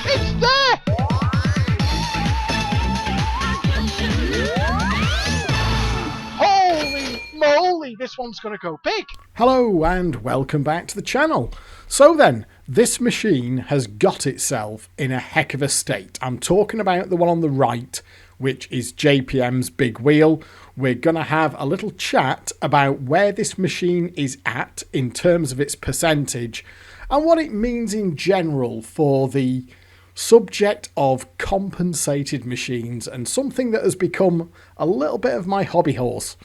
It's there! Holy moly, this one's going to go big. Hello and welcome back to the channel. So then, this machine has got itself in a heck of a state. I'm talking about the one on the right, which is JPM's big wheel. We're going to have a little chat about where this machine is at in terms of its percentage and what it means in general for the subject of compensated machines, and something that has become a little bit of my hobby horse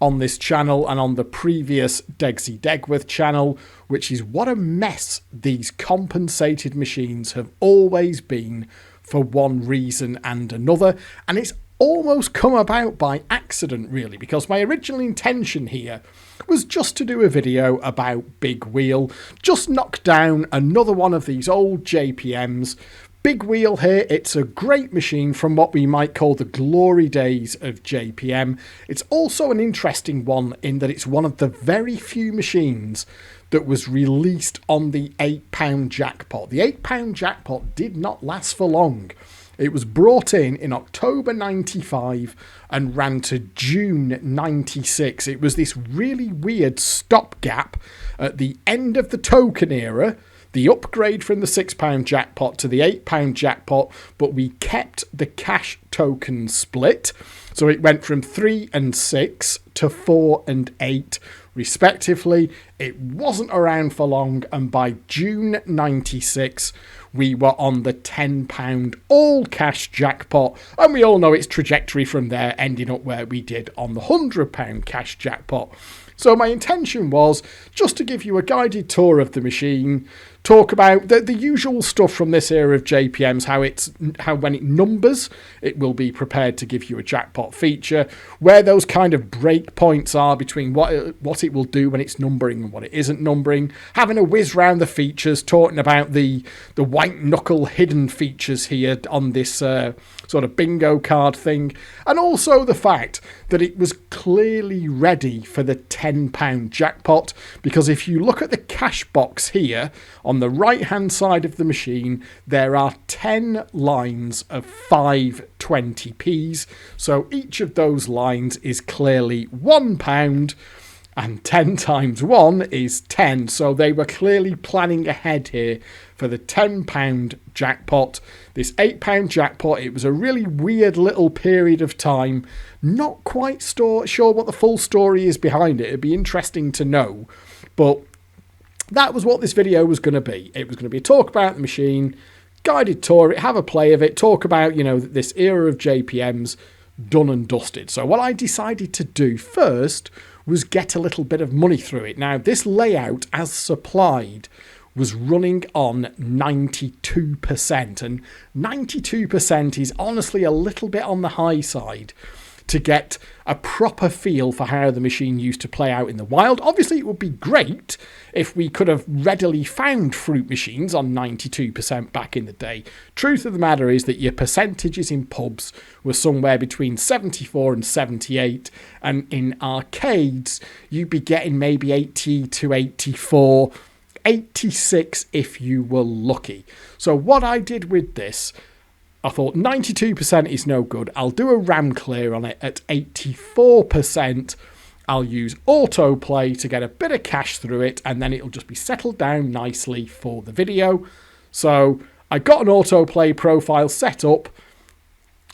on this channel and on the previous Degsy Degworth channel, which is what a mess these compensated machines have always been for one reason and another. And it's almost come about by accident, really, because my original intention here was just to do a video about Big Wheel, just knock down another one of these old JPMs. Big Wheel here, it's a great machine from what we might call the glory days of JPM. It's also an interesting one in that it's one of the very few machines that was released on the £8 jackpot. The £8 jackpot did not last for long. It was brought in October 95 and ran to June 96. It was this really weird stopgap at the end of the token era, the upgrade from the £6 jackpot to the £8 jackpot, but we kept the cash token split. So it went from 3 and 6 to 4 and 8 respectively. It wasn't around for long, and by June 96 we were on the £10 all cash jackpot, and we all know its trajectory from there, ending up where we did on the £100 cash jackpot. So my intention was just to give you a guided tour of the machine, talk about the usual stuff from this era of JPMs, how when it numbers, it will be prepared to give you a jackpot feature, where those kind of break points are between what it will do when it's numbering and what it isn't numbering, having a whiz round the features, talking about the white knuckle hidden features here on this sort of bingo card thing, and also the fact that it was clearly ready for the £10 jackpot, because if you look at the cash box here on the right hand side of the machine, there are 10 lines of 5 20p's, so each of those lines is clearly £1, and 10 times 1 is 10, so they were clearly planning ahead here for the £10 jackpot. This £8 jackpot, it was a really weird little period of time. Not quite sure what the full story is behind it. It'd be interesting to know, but that was what this video was going to be. It was going to be a talk about the machine, guided tour it, have a play of it, talk about, this era of JPMs done and dusted. So what I decided to do first was get a little bit of money through it. Now, this layout as supplied was running on 92%, and 92% is honestly a little bit on the high side to get a proper feel for how the machine used to play out in the wild. Obviously, it would be great if we could have readily found fruit machines on 92% back in the day. Truth of the matter is that your percentages in pubs were somewhere between 74 and 78, and in arcades, you'd be getting maybe 80 to 84, 86 if you were lucky. So what I did with this, I thought 92% is no good. I'll do a RAM clear on it at 84%. I'll use autoplay to get a bit of cash through it, and then it'll just be settled down nicely for the video. So I got an autoplay profile set up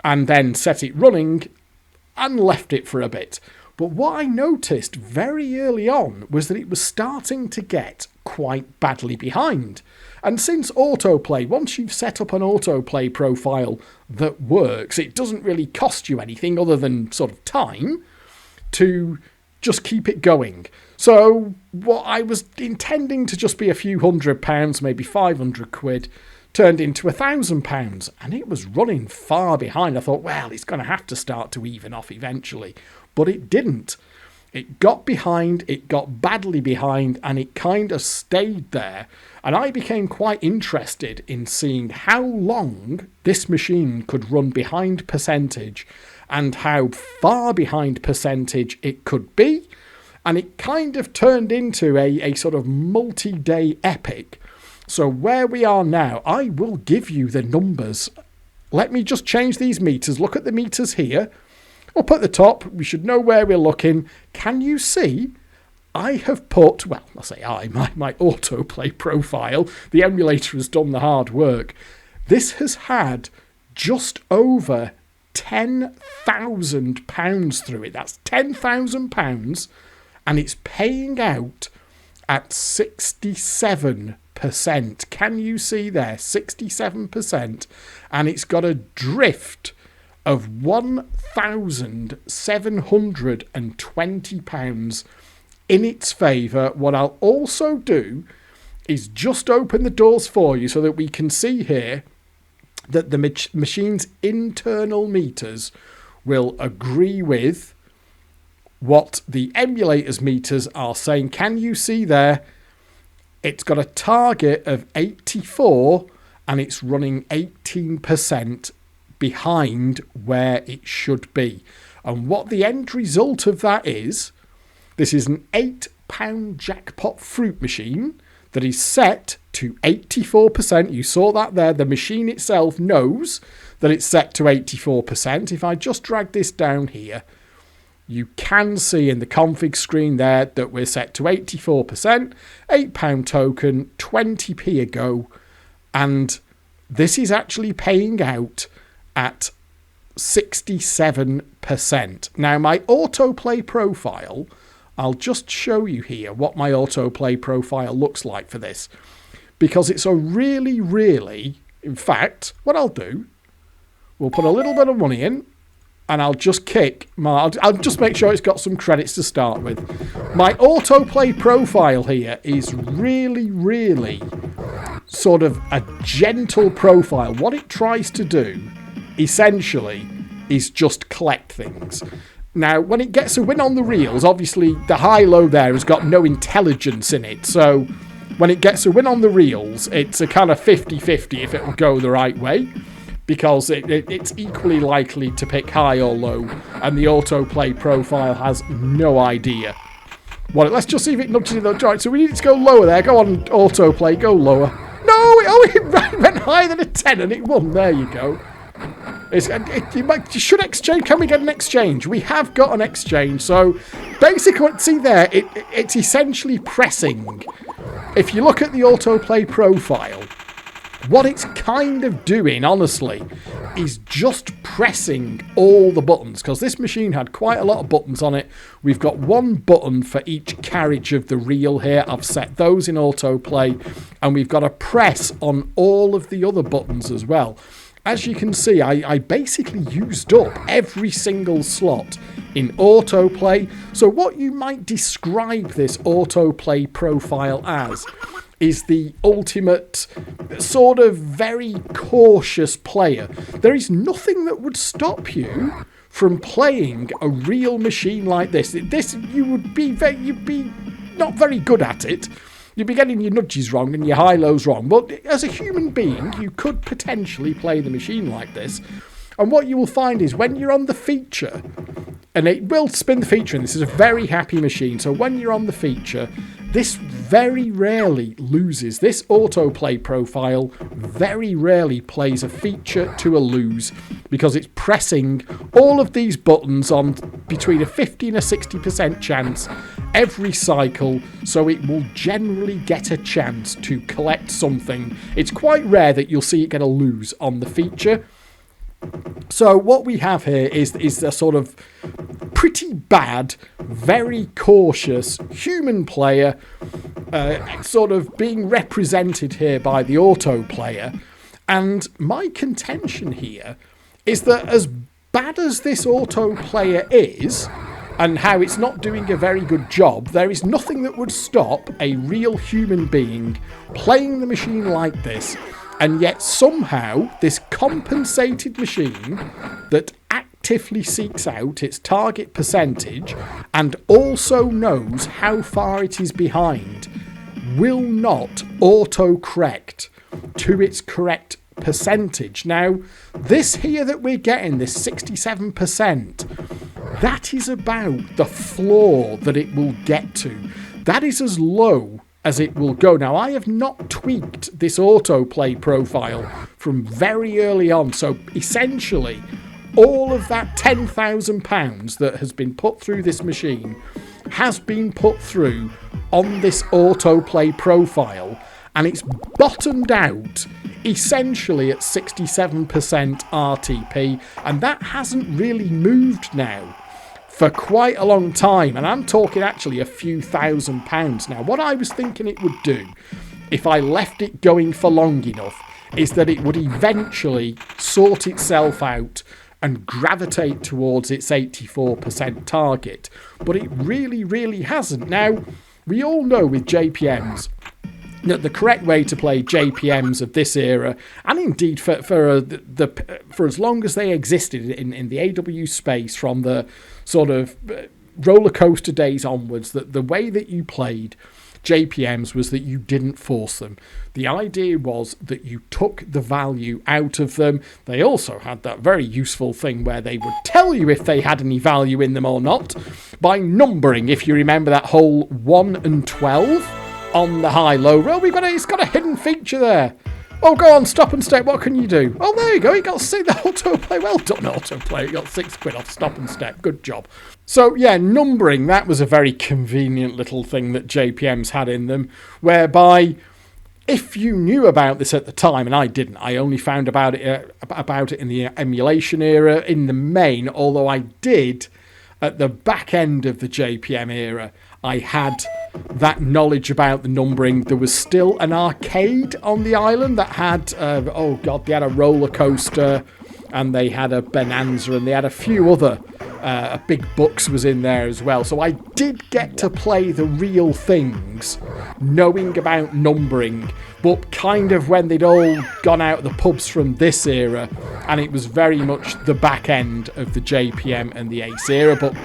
and then set it running and left it for a bit. But what I noticed very early on was that it was starting to get quite badly behind. And since autoplay, once you've set up an autoplay profile that works, it doesn't really cost you anything other than sort of time to just keep it going. So what I was intending to just be a few £100, maybe 500 quid, turned into £1,000, and it was running far behind. I thought, well, it's going to have to start to even off eventually, but it didn't. It got behind, it got badly behind, and it kind of stayed there. And I became quite interested in seeing how long this machine could run behind percentage and how far behind percentage it could be. And it kind of turned into a sort of multi-day epic So where we are now, I will give you the numbers. Let me just change these meters. Look at the meters here. Up at the top, we should know where we're looking. Can you see? I have put, well, I say my autoplay profile. The emulator has done the hard work. This has had just over £10,000 through it. That's £10,000, and it's paying out at 67%. Can you see there? 67%, and it's got a drift of £1,720 in its favour. What I'll also do is just open the doors for you so that we can see here that the machine's internal meters will agree with what the emulator's meters are saying. Can you see there? It's got a target of 84 and it's running 18% behind where it should be. And what the end result of that is, this is an £8 jackpot fruit machine that is set to 84%. You saw that there. The machine itself knows that it's set to 84%. If I just drag this down here, you can see in the config screen there that we're set to 84%, £8 token, 20p a go, and this is actually paying out at 67%. Now, my autoplay profile, I'll just show you here what my autoplay profile looks like for this, because it's a really, in fact, what I'll do, we'll put a little bit of money in, and I'll just kick I'll just make sure it's got some credits to start with. My autoplay profile here is really sort of a gentle profile. What it tries to do, essentially, is just collect things. Now, when it gets a win on the reels, obviously the high-low there has got no intelligence in it. So when it gets a win on the reels, it's a kind of 50-50 if it will go the right way, because it's equally likely to pick high or low, and the autoplay profile has no idea. Well, let's just see if it nudges it. Right, so we need it to go lower there. Go on, autoplay, go lower. No, it went higher than a 10 and it won. There you go. You should exchange. Can we get an exchange? We have got an exchange. So basically, see there, it's essentially pressing. If you look at the autoplay profile, what it's kind of doing, honestly, is just pressing all the buttons, because this machine had quite a lot of buttons on it. We've got one button for each carriage of the reel here. I've set those in autoplay, and we've got a press on all of the other buttons as well. As you can see, I basically used up every single slot in autoplay. So what you might describe this autoplay profile as is the ultimate sort of very cautious player. There is nothing that would stop you from playing a real machine like this. You'd be not very good at it. You'd be getting your nudges wrong and your high-lows wrong. But as a human being, you could potentially play the machine like this. And what you will find is when you're on the feature, and it will spin the feature, and this is a very happy machine. So when you're on the feature, this very rarely loses. This autoplay profile very rarely plays a feature to a lose, because it's pressing all of these buttons on between a 50 and a 60% chance every cycle, so it will generally get a chance to collect something. It's quite rare that you'll see it get a lose on the feature. So what we have here is a sort of pretty bad, very cautious human player, sort of being represented here by the auto player. And my contention here is that as bad as this auto player is, and how it's not doing a very good job, there is nothing that would stop a real human being playing the machine like this. And yet somehow this compensated machine that actively seeks out its target percentage and also knows how far it is behind will not auto-correct to its correct percentage. Now, this here that we're getting, this 67%, that is about the floor that it will get to. That is as low as it will go. Now, I have not tweaked this autoplay profile from very early on, so essentially all of that £10,000 that has been put through this machine has been put through on this autoplay profile, and it's bottomed out essentially at 67% RTP, and that hasn't really moved now for quite a long time, and I'm talking actually a few £1,000s now. What I was thinking it would do if I left it going for long enough is that it would eventually sort itself out and gravitate towards its 84% target, but it really hasn't. Now, we all know with JPMs that the correct way to play JPMs of this era, and indeed for as long as they existed in the AW space, from the sort of roller coaster days onwards, that the way that you played JPMs was that you didn't force them. The idea was that you took the value out of them. They also had that very useful thing where they would tell you if they had any value in them or not by numbering, if you remember that whole 1 and 12 on the high-low roll. It's got a hidden feature there. Oh, go on, stop and step. What can you do? Oh, there you go. You got to see the autoplay. Well done, autoplay. You got £6 off stop and step. Good job. So, yeah, numbering, that was a very convenient little thing that JPMs had in them, whereby if you knew about this at the time, and I didn't, I only found about it in the emulation era in the main, although I did at the back end of the JPM era, I had that knowledge about the numbering. There was still an arcade on the island that had, they had a roller coaster, and they had a bonanza, and they had a few other big bucks was in there as well. So I did get to play the real things, knowing about numbering, but kind of when they'd all gone out of the pubs from this era, and it was very much the back end of the JPM and the Ace era. But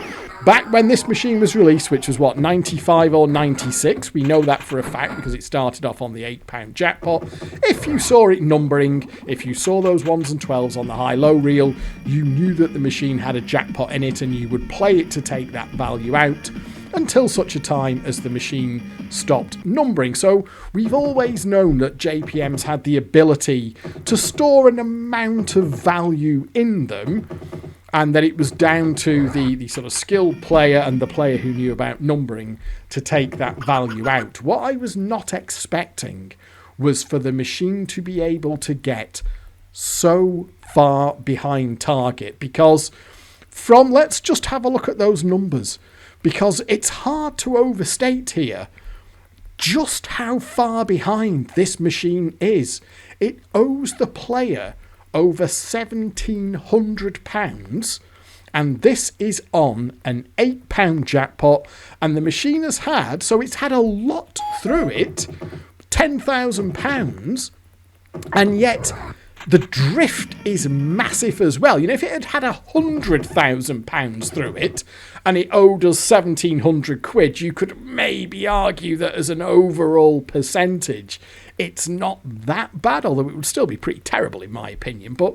back when this machine was released, which was 95 or 96, we know that for a fact because it started off on the £8 jackpot. If you saw it numbering, if you saw those 1s and 12s on the high-low reel, you knew that the machine had a jackpot in it, and you would play it to take that value out until such a time as the machine stopped numbering. So we've always known that JPMs had the ability to store an amount of value in them, and that it was down to the sort of skilled player and the player who knew about numbering to take that value out. What I was not expecting was for the machine to be able to get so far behind target, because let's just have a look at those numbers, because it's hard to overstate here just how far behind this machine is. It owes the player over £1,700, and this is on an £8 jackpot, and the machine has had, so it's had a lot through it, £10,000, and yet the drift is massive as well. You know, if it had £100,000 through it and it owed us £1,700, you could maybe argue that as an overall percentage, it's not that bad, although it would still be pretty terrible in my opinion. But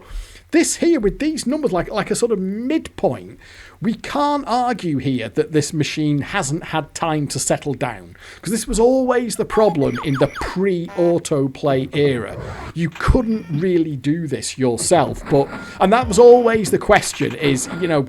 this here, with these numbers, like a sort of midpoint, we can't argue here that this machine hasn't had time to settle down, because this was always the problem in the pre-autoplay era. You couldn't really do this yourself, and that was always the question, is, you know,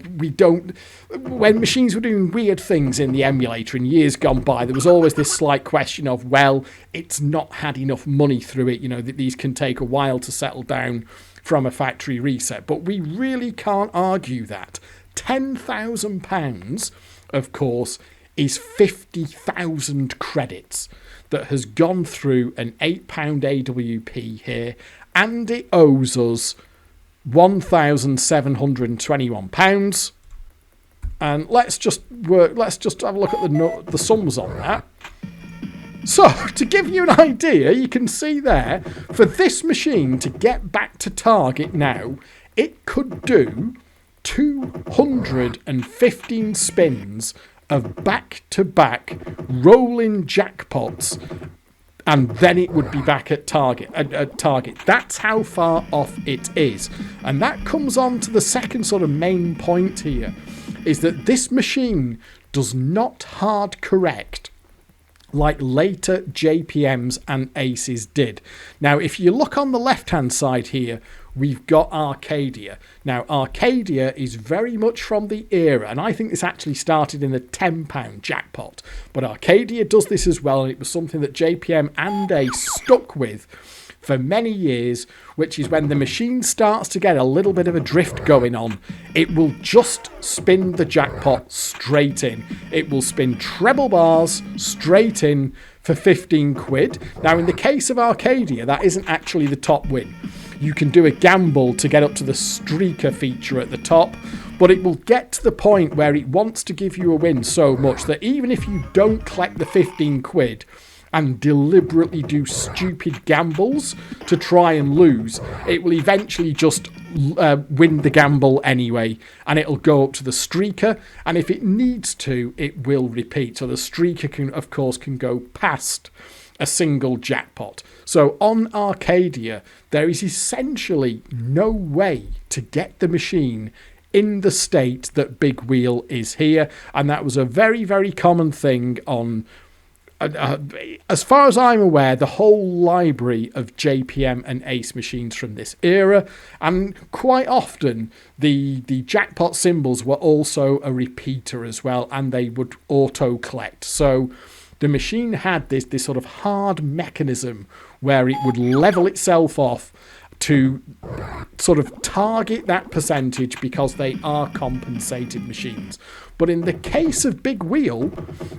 when machines were doing weird things in the emulator in years gone by, there was always this slight question of, well, it's not had enough money through it, you know, that these can take a while to settle down from a factory reset. But we really can't argue that. £10,000, of course, is 50,000 credits that has gone through an £8 AWP here, and it owes us £1,721. And let's just have a look at the sums on that. So, to give you an idea, you can see there, for this machine to get back to target now, it could do 215 spins of back-to-back rolling jackpots, and then it would be back at target. That's how far off it is. And that comes on to the second sort of main point here, is that this machine does not hard correct like later JPMs and Aces did. Now, if you look on the left-hand side here, we've got Arcadia. Now, Arcadia is very much from the era, and I think this actually started in the £10 jackpot. But Arcadia does this as well, and it was something that JPM and Ace stuck with for many years, which is when the machine starts to get a little bit of a drift going on, it will just spin the jackpot straight in. It will spin treble bars straight in for 15 quid. Now, in the case of Arcadia, that isn't actually the top win. You can do a gamble to get up to the streaker feature at the top, but it will get to the point where it wants to give you a win so much that even if you don't collect the 15 quid, and deliberately do stupid gambles to try and lose, it will eventually just win the gamble anyway, and it'll go up to the streaker, and if it needs to, it will repeat. So the streaker can, of course, go past a single jackpot. So on Arcadia, there is essentially no way to get the machine in the state that Big Wheel is here, and that was a very, very common thing on as far as I'm aware, the whole library of JPM and Ace machines from this era, and quite often the jackpot symbols were also a repeater as well, and they would auto collect. So the machine had this sort of hard mechanism where it would level itself off to sort of target that percentage because they are compensated machines. But in the case of Big Wheel,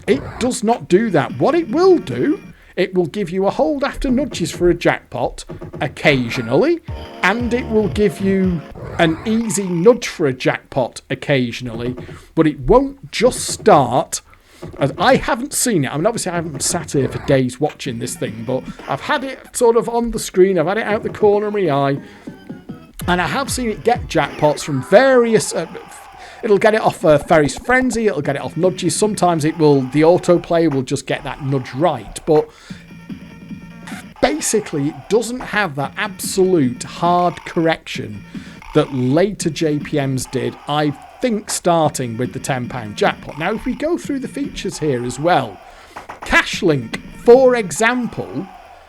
it does not do that. What it will do, it will give you a hold after nudges for a jackpot occasionally, and it will give you an easy nudge for a jackpot occasionally, but it won't just start. As I haven't seen it. I mean, obviously I haven't sat here for days watching this thing, but I've had it sort of on the screen, I've had it out the corner of my eye, and I have seen it get jackpots from various... it'll get it off Ferris Frenzy, it'll get it off nudges, sometimes the autoplay will just get that nudge right, but basically it doesn't have that absolute hard correction that later JPMs did, I think, starting with the £10 jackpot. Now, if we go through the features here as well, Cash Link, for example,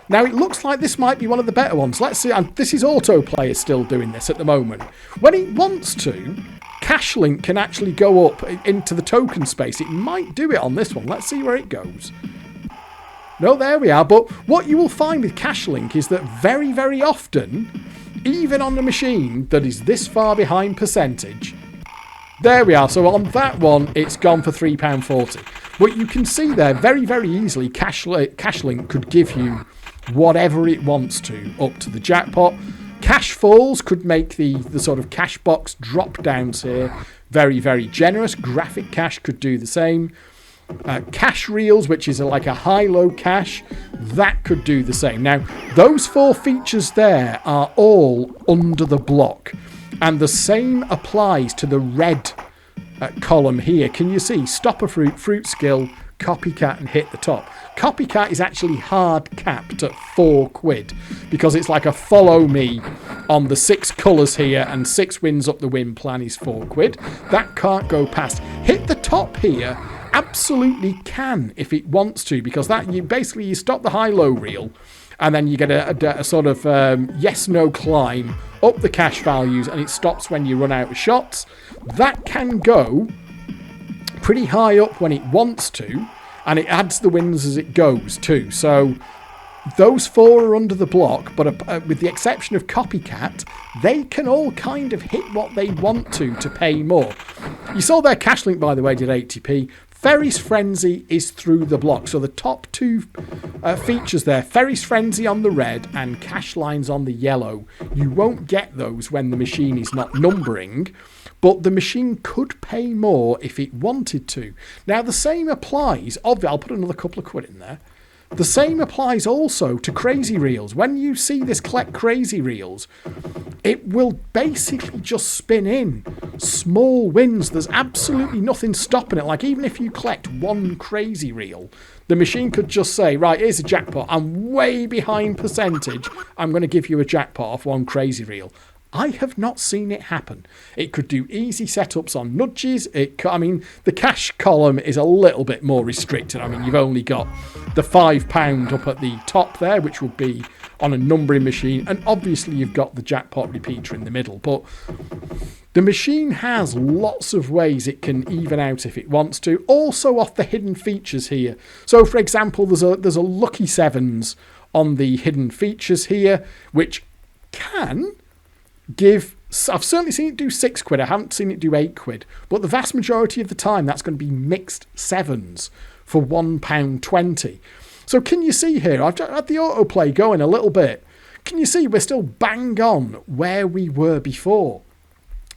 now it looks like this might be one of the better ones. Let's see, and this is Autoplay is still doing this at the moment. When it wants to, Cash Link can actually go up into the token space. It might do it on this one. Let's see where it goes. No, there we are. But what you will find with Cash Link is that very, very often, even on a machine that is this far behind percentage, there we are. So on that one, it's gone for £3.40. But you can see there, very, very easily, Cash Link could give you whatever it wants to up to the jackpot. Cash Falls could make the sort of cash box drop downs here very, very generous. Graphic Cash could do the same. Cash Reels, which is like a high-low cash, that could do the same. Now, those four features there are all under the block. And the same applies to the red column here. Can you see? Stop a fruit, fruit skill, copycat, and hit the top. Copycat is actually hard capped at £4 because it's like a follow me on the 6 colours here, and 6 wins up the win plan is £4. That can't go past. Hit the top here absolutely can if it wants to, because that you stop the high-low reel, and then you get a sort of yes-no climb up the cash values, and it stops when you run out of shots. That can go pretty high up when it wants to, and it adds the wins as it goes too. So those four are under the block, but with the exception of Copycat, they can all kind of hit what they want to pay more. You saw their Cash Link, by the way, did 80p. Ferris Frenzy is through the block. So the top two features there, Ferris Frenzy on the red and Cash Lines on the yellow. You won't get those when the machine is not numbering, but the machine could pay more if it wanted to. Now, the same applies, obviously, I'll put another couple of quid in there. The same applies also to Crazy Reels. When you see this collect Crazy Reels, it will basically just spin in small wins. There's absolutely nothing stopping it. Like, even if you collect one Crazy Reel, the machine could just say, right, here's a jackpot. I'm way behind percentage. I'm going to give you a jackpot off one Crazy Reel. I have not seen it happen. It could do easy setups on nudges. I mean, the cash column is a little bit more restricted. I mean, you've only got the £5 up at the top there, which would be on a numbering machine. And obviously you've got the jackpot repeater in the middle. But the machine has lots of ways it can even out if it wants to. Also off the hidden features here. So, for example, there's a lucky sevens on the hidden features here, which can give... I've certainly seen it do £6. I haven't seen it do £8. But the vast majority of the time, that's going to be mixed sevens for £1.20. So can you see here? I've had the autoplay going a little bit. Can you see we're still bang on where we were before?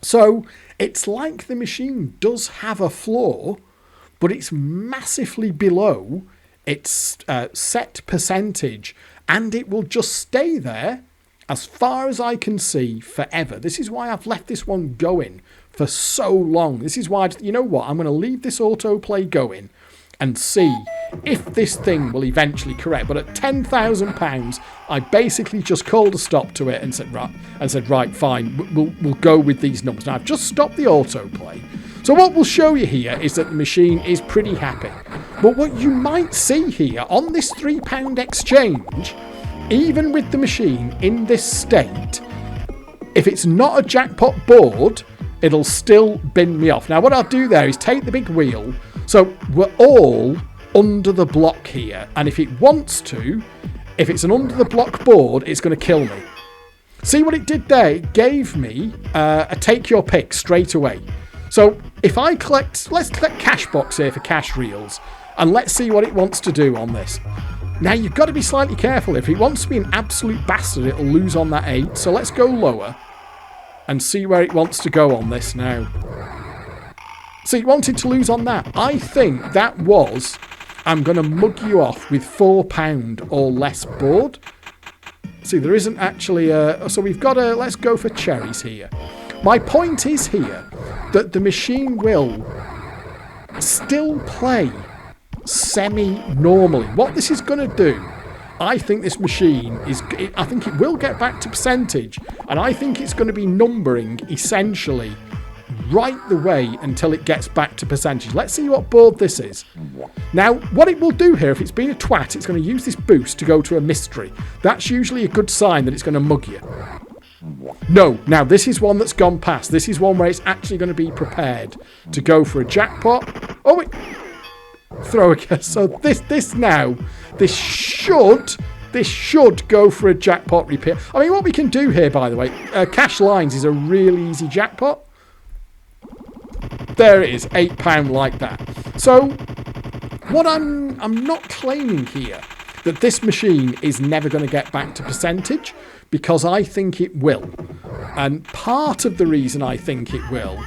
So it's like the machine does have a flaw, but it's massively below its set percentage, and it will just stay there as far as I can see forever. This is why I've left this one going for so long. This is why, you know what, I'm going to leave this autoplay going and see if this thing will eventually correct. But at £10,000, I basically just called a stop to it and said, right, fine, we'll go with these numbers. Now, I've just stopped the autoplay. So what we'll show you here is that the machine is pretty happy. But what you might see here on this £3 exchange, even with the machine in this state, if it's not a jackpot board, it'll still bin me off. Now, what I'll do there is take the big wheel. So we're all under the block here. And if it wants to, if it's an under the block board, it's going to kill me. See what it did there? It gave me a take your pick straight away. So if I collect, let's collect cash box here for cash reels. And let's see what it wants to do on this. Now, you've got to be slightly careful. If it wants to be an absolute bastard, it'll lose on that 8. So let's go lower and see where it wants to go on this now. So it wanted to lose on that. I think that was, I'm going to mug you off with £4 or less board. See, there isn't actually a... So we've got a... Let's go for cherries here. My point is here that the machine will still play semi-normally. What this is going to do, I think this machine is... I think it will get back to percentage. And I think it's going to be numbering, essentially, right the way until it gets back to percentage. Let's see what board this is. Now, what it will do here, if it's been a twat, it's going to use this boost to go to a mystery. That's usually a good sign that it's going to mug you. No, now this is one that's gone past. This is one where it's actually going to be prepared to go for a jackpot. Oh, wait. Throw a... So this should go for a jackpot repair. I mean, what we can do here, by the way, cash lines is a really easy jackpot. There it is, £8 like that. So, what I'm not claiming here that this machine is never going to get back to percentage, because I think it will. And part of the reason I think it will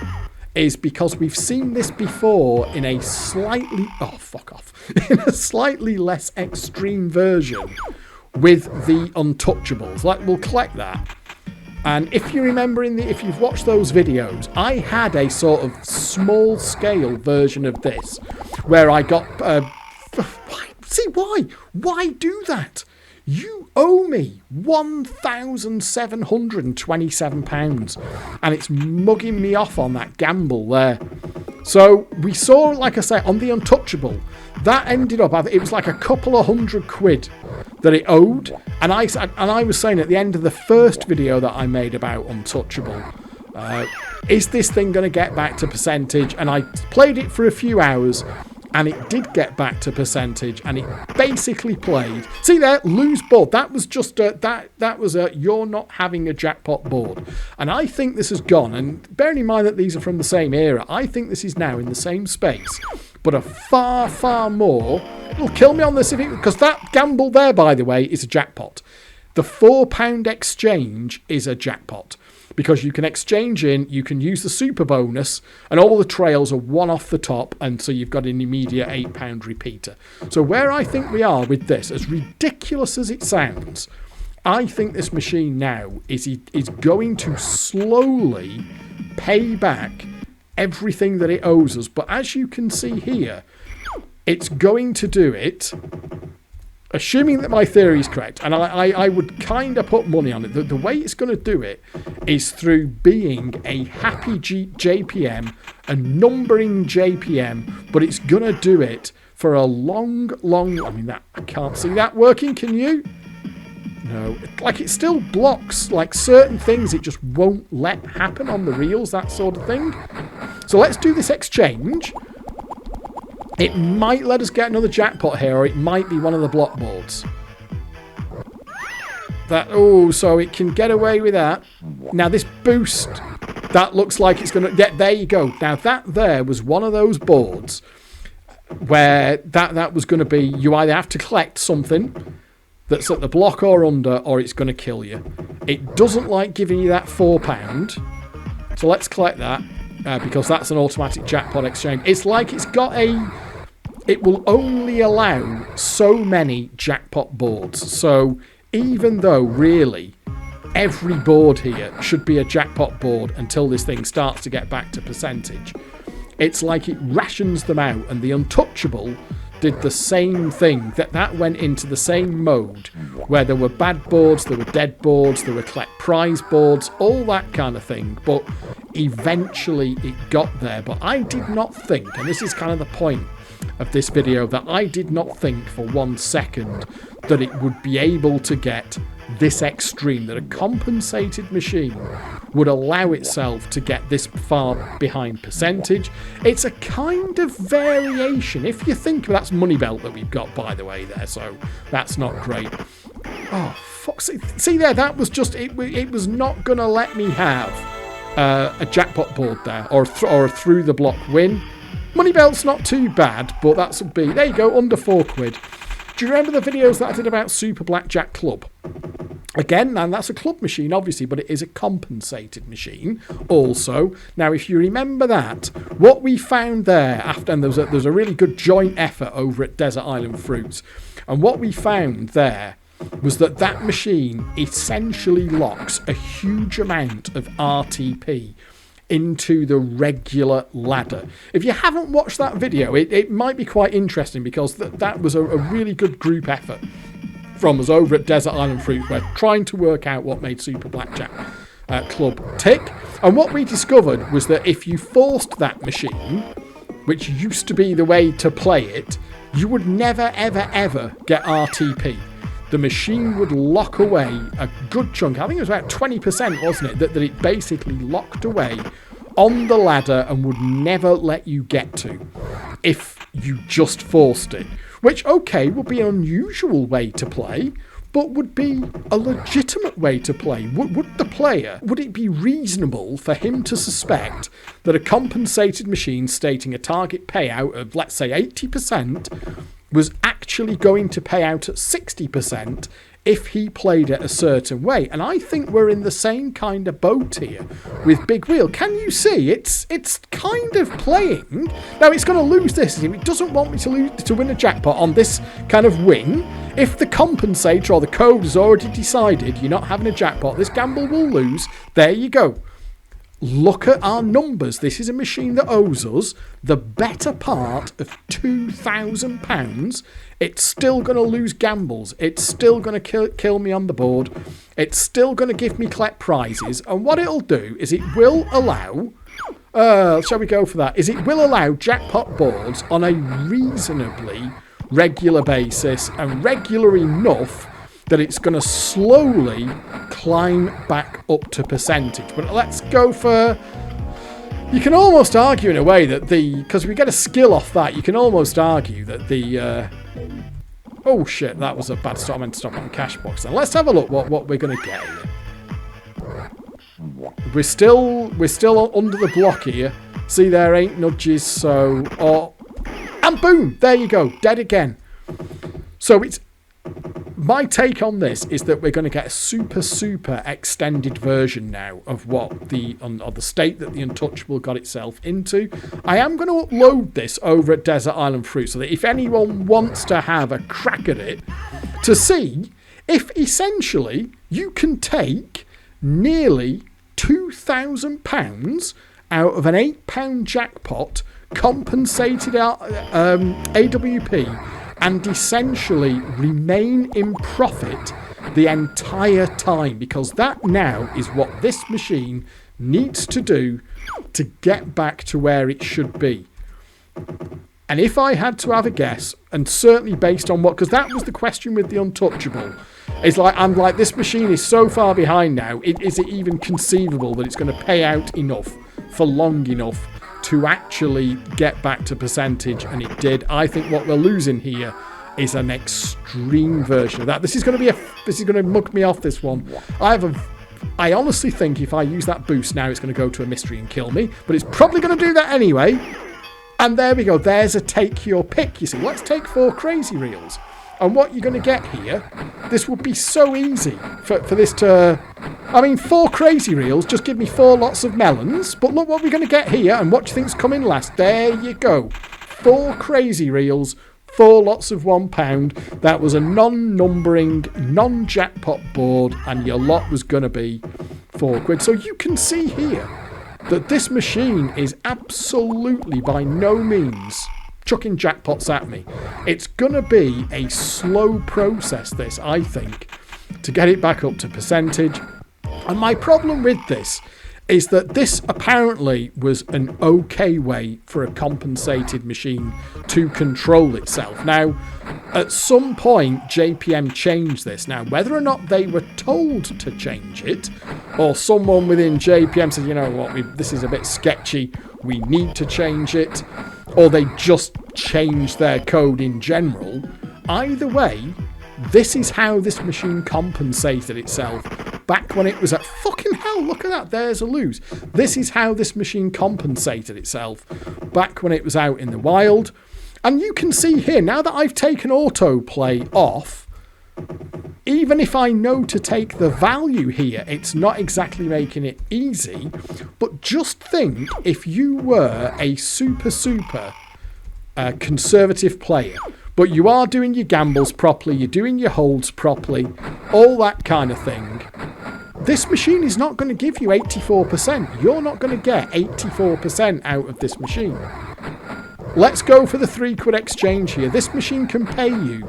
is because we've seen this before in a slightly... Oh, fuck off. In a slightly less extreme version with the Untouchables. Like, we'll collect that. And if you remember, if you've watched those videos, I had a sort of small-scale version of this where I got... see, why? Why do that? You owe me £1,727, and it's mugging me off on that gamble there. So we saw, like I say, on the Untouchable, that ended up, it was like a couple of £100 that it owed. And I was saying at the end of the first video that I made about Untouchable, is this thing going to get back to percentage? And I played it for a few hours, and it did get back to percentage, and it basically played. See there, lose board. That was just that was a you're not having a jackpot board. And I think this has gone, and bearing in mind that these are from the same era, I think this is now in the same space, but a far, far more. It'll kill me on this because that gamble there, by the way, is a jackpot. The £4 exchange is a jackpot. Because you can exchange in, you can use the super bonus, and all the trails are one off the top, and so you've got an immediate £8 repeater. So where I think we are with this, as ridiculous as it sounds, I think this machine now is going to slowly pay back everything that it owes us. But as you can see here, it's going to do it assuming that my theory is correct, and I would kind of put money on it, the way it's going to do it is through being a happy JPM, a numbering JPM, but it's going to do it for a long, I mean, that I can't see that working, can you? No, like it still blocks like certain things it just won't let happen on the reels, that sort of thing. So let's do this exchange. It might let us get another jackpot here, or it might be one of the block boards. So it can get away with that. Now this boost, that looks like it's going to... Yeah, there you go. Now that there was one of those boards where that was going to be, you either have to collect something that's at the block or under, or it's going to kill you. It doesn't like giving you that £4. So let's collect that, because that's an automatic jackpot exchange. It's like it's got a... It will only allow so many jackpot boards. So even though, really, every board here should be a jackpot board until this thing starts to get back to percentage, it's like it rations them out, and the Untouchable did the same thing. That went into the same mode where there were bad boards, there were dead boards, there were collect prize boards, all that kind of thing. But eventually it got there. But I did not think, and this is kind of the point of this video, that I did not think for 1 second that it would be able to get this extreme, that a compensated machine would allow itself to get this far behind percentage. It's a kind of variation. If you think that's money belt that we've got, by the way, there, so that's not great. Oh, fuck. See there, that was just, it was not going to let me have a jackpot board there, or a through the block win. Money belt's not too bad, but that's a B. There you go, under £4. Do you remember the videos that I did about Super Blackjack Club? Again, and that's a club machine, obviously, but it is a compensated machine also. Now, if you remember that, what we found there, after, and there was a really good joint effort over at Desert Island Fruits, and what we found there was that machine essentially locks a huge amount of RTP into the regular ladder. If you haven't watched that video, it might be quite interesting, because that was a really good group effort from us over at Desert Island Fruit. We're trying to work out what made Super Blackjack Club tick. And what we discovered was that if you forced that machine, which used to be the way to play it, you would never, ever, ever get RTP. The machine would lock away a good chunk. I think it was about 20%, wasn't it? That it basically locked away on the ladder and would never let you get to if you just forced it. Which, okay, would be an unusual way to play, but would be a legitimate way to play. Would the player, would it be reasonable for him to suspect that a compensated machine stating a target payout of, let's say, 80% was actually going to pay out at 60% if he played it a certain way? And I think we're in the same kind of boat here with Big Wheel. Can you see? It's kind of playing. Now, it's going to lose this. It doesn't want me to win a jackpot on this kind of win. If the compensator or the code has already decided you're not having a jackpot, this gamble will lose. There you go. Look at our numbers. This is a machine that owes us the better part of £2,000. It's still going to lose gambles. It's still going to kill me on the board. It's still going to give me collect prizes. And what it'll do is it will allow... shall we go for that? Is it will allow jackpot boards on a reasonably regular basis, and regular enough that it's going to slowly climb back up to percentage. But let's go for... You can almost argue in a way that because we get a skill off that, you can almost argue that the... oh shit, that was a bad stop. I meant to stop on cash box. And let's have a look what we're going to get here. We're still under the block here. See, there ain't nudges, so... and boom! There you go. Dead again. So it's... My take on this is that we're going to get a super extended version now of what the state that the Untouchable got itself into. I am going to upload this over at Desert Island Fruit so that if anyone wants to have a crack at it, to see if essentially you can take nearly £2,000 out of an £8 jackpot compensated AWP and essentially remain in profit the entire time, because that now is what this machine needs to do to get back to where it should be. And if I had to have a guess, and certainly based on what, because that was the question with the untouchable, it's like, I'm like, this machine is so far behind now, is it even conceivable that it's going to pay out enough for long enough to actually get back to percentage? And it did. I think what we're losing here is an extreme version of that. This is going to mug me off, this one. I honestly think if I use that boost now, it's going to go to a mystery and kill me, but it's probably going to do that anyway. And there we go. There's a take your pick. You see, let's take 4 crazy reels. And what you're going to get here, this would be so easy for this to... I mean, 4 crazy reels, just give me 4 lots of melons. But look what we're going to get here, and what do you think's coming last? There you go. 4 crazy reels, 4 lots of £1. That was a non-numbering, non-jackpot board, and your lot was going to be £4. So you can see here that this machine is absolutely by no means chucking jackpots at me. It's going to be a slow process, this, I think, to get it back up to percentage. And my problem with this is that this apparently was an okay way for a compensated machine to control itself. Now, at some point, JPM changed this. Now, whether or not they were told to change it, or someone within JPM said, you know what, this is a bit sketchy, we need to change it, or they just changed their code in general, either way, this is how this machine compensated itself back when it was at... Fucking hell, look at that, there's a lose. This is how this machine compensated itself back when it was out in the wild. And you can see here, now that I've taken autoplay off, even if I know to take the value here, it's not exactly making it easy. But just think if you were a super conservative player, but you are doing your gambles properly, you're doing your holds properly, all that kind of thing, this machine is not going to give you 84%. You're not going to get 84% out of this machine. Let's go for the £3 exchange here. This machine can pay you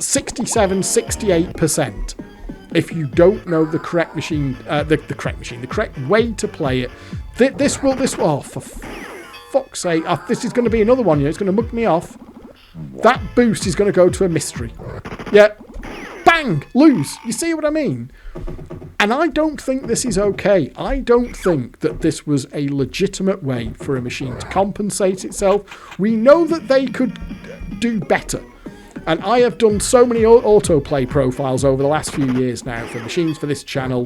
67, 68% if you don't know the correct machine, the correct way to play it. This will, oh, for fuck's sake, this is going to be another one, it's going to mug me off. That boost is going to go to a mystery. Yeah, bang, lose. You see what I mean? And I don't think this is okay. I don't think that this was a legitimate way for a machine to compensate itself. We know that they could do better. And I have done so many autoplay profiles over the last few years now for machines for this channel.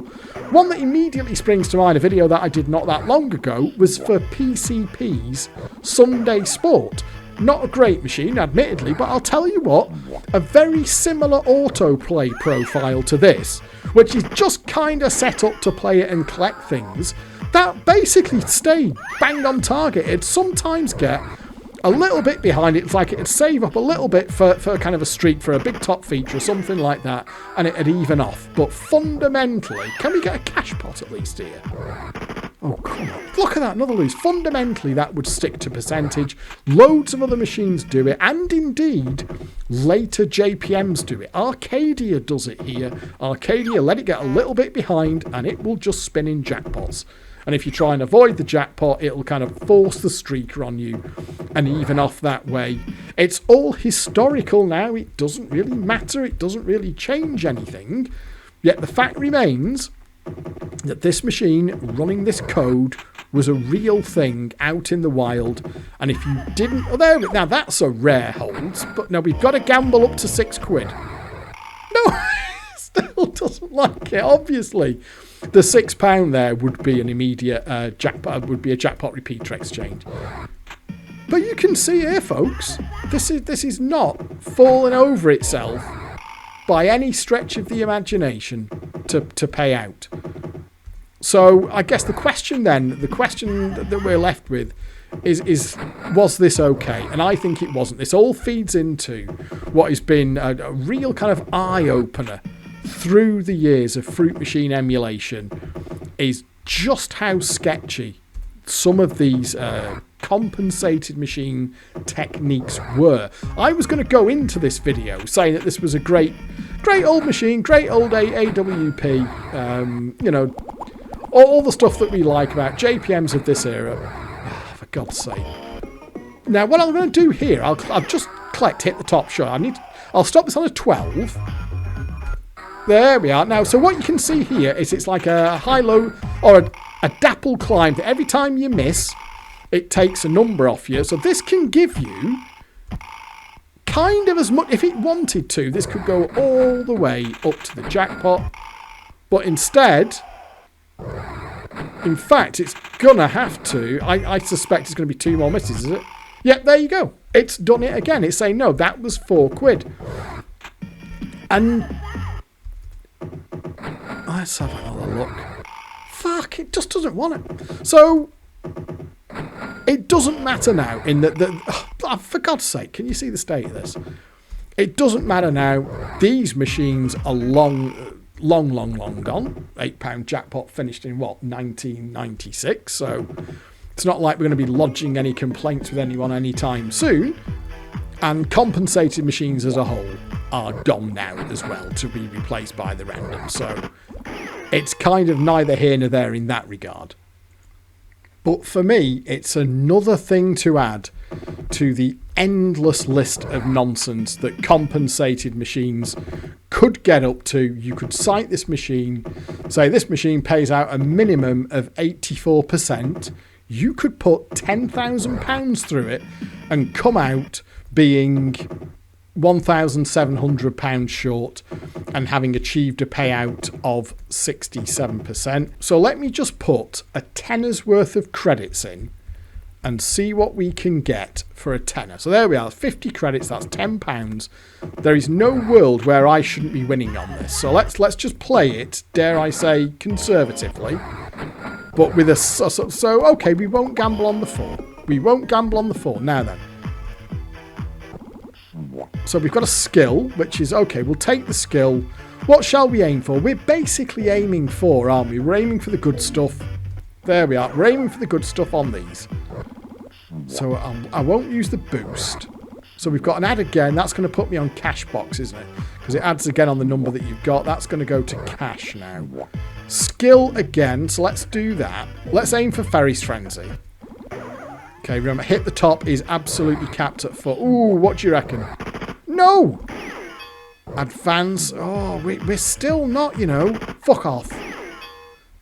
One that immediately springs to mind, a video that I did not that long ago, was for PCP's Sunday Sport. Not a great machine, admittedly, but I'll tell you what, a very similar autoplay profile to this, which is just kind of set up to play it and collect things, that basically stayed bang on target. It'd sometimes get a little bit behind it. It's like it'd save up a little bit for kind of a streak, for a big top feature or something like that, and it'd even off. But fundamentally, can we get a cash pot at least here? Oh, come on. Look at that, another lose. Fundamentally, that would stick to percentage. Loads of other machines do it, and indeed, later JPMs do it. Arcadia does it here. Arcadia, let it get a little bit behind, and it will just spin in jackpots. And if you try and avoid the jackpot, it'll kind of force the streaker on you and even off that way. It's all historical now. It doesn't really matter. It doesn't really change anything. Yet the fact remains that this machine running this code was a real thing out in the wild. And if you didn't... Oh, there, now that's a rare hold. But now we've got to gamble up to £6. No, still doesn't like it, obviously. The £6 there would be an immediate jackpot, would be a jackpot repeater exchange. But you can see here, folks, this is not falling over itself by any stretch of the imagination to pay out. So I guess the question that we're left with is was this okay? And I think it wasn't. This all feeds into what has been a real kind of eye-opener through the years of fruit machine emulation, is just how sketchy some of these compensated machine techniques were. I was going to go into this video saying that this was a great old machine, great old AWP, you know, all the stuff that we like about JPMs of this era. Oh, for God's sake. Now, what I'm going to do here, I'll just hit the top shot. I'll stop this on a 12. There we are. Now, so what you can see here is it's like a high-low or a dapple climb. Every time you miss, it takes a number off you. So this can give you kind of as much, if it wanted to, this could go all the way up to the jackpot. But instead, in fact, it's going to have to, I suspect it's going to be 2 more misses, is it? Yep, there you go. It's done it again. It's saying, no, that was £4. And let's have another look. Fuck, it just doesn't want it. So, it doesn't matter now in that, oh, for God's sake, can you see the state of this? It doesn't matter now. These machines are long gone. £8 jackpot finished in, what, 1996? So, it's not like we're going to be lodging any complaints with anyone anytime soon. And compensated machines as a whole are gone now as well to be replaced by the random. So it's kind of neither here nor there in that regard. But for me, it's another thing to add to the endless list of nonsense that compensated machines could get up to. You could cite this machine, say this machine pays out a minimum of 84%. You could put £10,000 through it and come out being £1,700 short and having achieved a payout of 67%. So let me just put a tenner's worth of credits in and see what we can get for a tenner. So there we are, 50 credits, that's £10. There is no world where I shouldn't be winning on this. So let's just play it, dare I say, conservatively. But with a... So, okay, we won't gamble on the 4. We won't gamble on the 4. Now then. So we've got a skill, which is... Okay, we'll take the skill. What shall we aim for? We're basically aiming for, aren't we? We're aiming for the good stuff. There we are. We're aiming for the good stuff on these. So I won't use the boost. So we've got an add again. That's going to put me on cash box, isn't it? Because it adds again on the number that you've got. That's going to go to cash now. Skill again. So let's do that. Let's aim for Ferris Frenzy. Okay, remember, hit the top is absolutely capped at 4. Ooh, what do you reckon? No! Advance. Oh, we're still not, you know. Fuck off.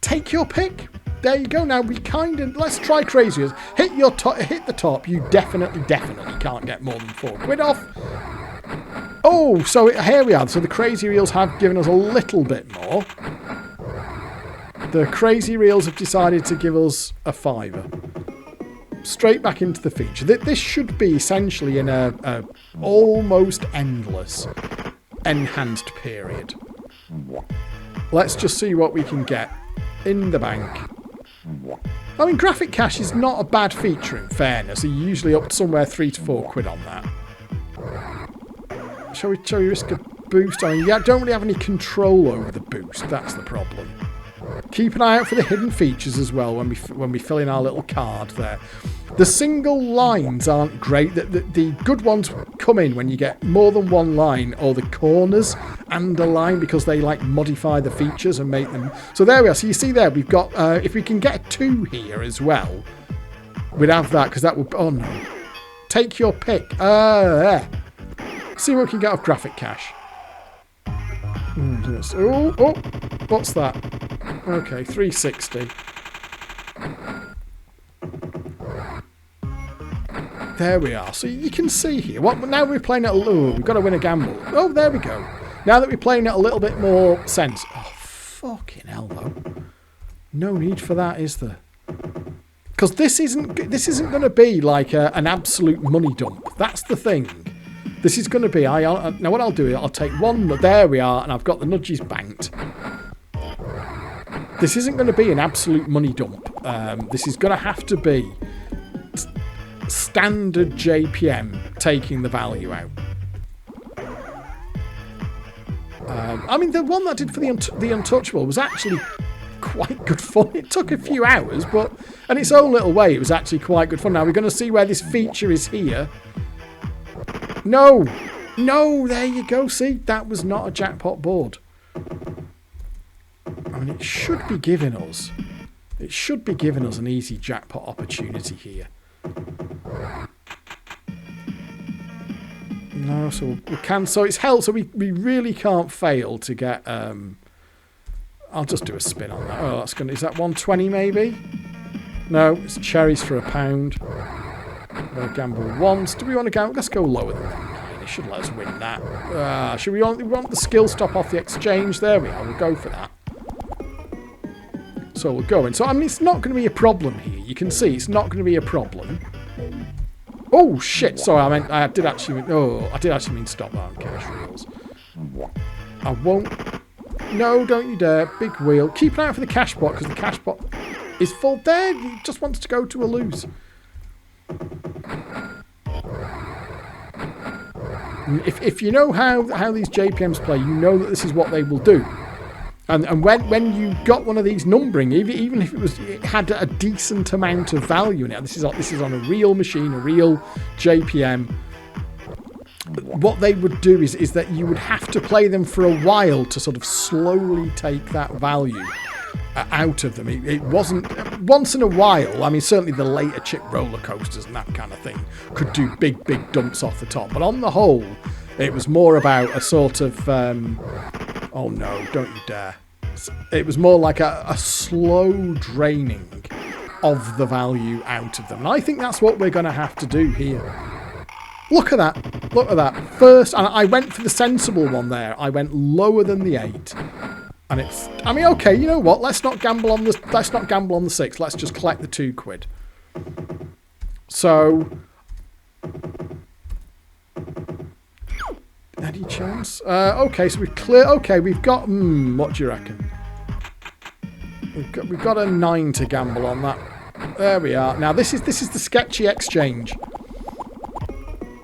Take your pick. There you go. Now we kind of... Let's try craziers. Hit the top. You definitely can't get more than £4 off. Oh, so here we are. So the crazy reels have given us a little bit more. The crazy reels have decided to give us a £5. Straight back into the feature. This should be essentially in a almost endless enhanced period. Let's just see what we can get in the bank. I mean, graphic cache is not a bad feature in fairness. You're usually up to somewhere £3 to £4 on that. Shall we risk a boost? I mean, yeah, don't really have any control over the boost. That's the problem. Keep an eye out for the hidden features as well when we fill in our little card there. The single lines aren't great. The good ones come in when you get more than one line, or the corners underline because they like modify the features and make them. So there we are. So you see there, we've got, if we can get a 2 here as well, we'd have that, because that would, oh no. Take your pick. There. See what we can get off graphic cache. Oh, what's that? Okay, 360. There we are. So you can see here. Now we're playing at a low. We've got to win a gamble. Oh, there we go. Now that we're playing at a little bit more sense. Oh, fucking hell, though. No need for that, is there? Because this isn't going to be like an absolute money dump. That's the thing. This is going to be... now what I'll do is I'll take one... There we are, and I've got the nudges banked. This isn't going to be an absolute money dump. This is going to have to be standard JPM taking the value out. I mean, the one that I did for the Untouchable was actually quite good fun. It took a few hours, but in its own little way, it was actually quite good fun. Now, we're going to see where this feature is here. No, there you go. See, that was not a jackpot board. I mean, it should be giving us an easy jackpot opportunity here. No, so we can. So it's held. So we really can't fail to get. I'll just do a spin on that. Oh, that's gonna. Is that 120 maybe? No, it's cherries for £1. I'm gonna gamble once. Do we want to gamble? Let's go lower than 9. It should let us win that. Should we want the skill stop off the exchange? There we are. We'll go for that. So we'll go in. So I mean, it's not going to be a problem here. You can see it's not going to be a problem. Oh shit! Sorry, I did actually mean stop that on cash reels. I won't. No, don't you dare! Big wheel. Keep an eye out for the cash pot because the cash pot is full. There, he just wants to go to a lose. If you know how these JPMs play, you know that this is what they will do. And when you got one of these numbering, even if it had a decent amount of value in it, this is on a real machine, a real JPM. What they would do is that you would have to play them for a while to sort of slowly take that value out of them. It wasn't once in a while. I mean, certainly the later chip roller coasters and that kind of thing could do big dumps off the top. But on the whole, it was more about a sort of oh no, don't you dare. It was more like a slow draining of the value out of them. And I think that's what we're going to have to do here. Look at that. Look at that. First, and I went for the sensible one there. I went lower than the 8. And it's, I mean, okay, you know what? Let's not gamble on the 6. Let's just collect the £2. So, any chance? Okay, so we've got what do you reckon? We've got a 9 to gamble on that. There we are. Now this is the sketchy exchange.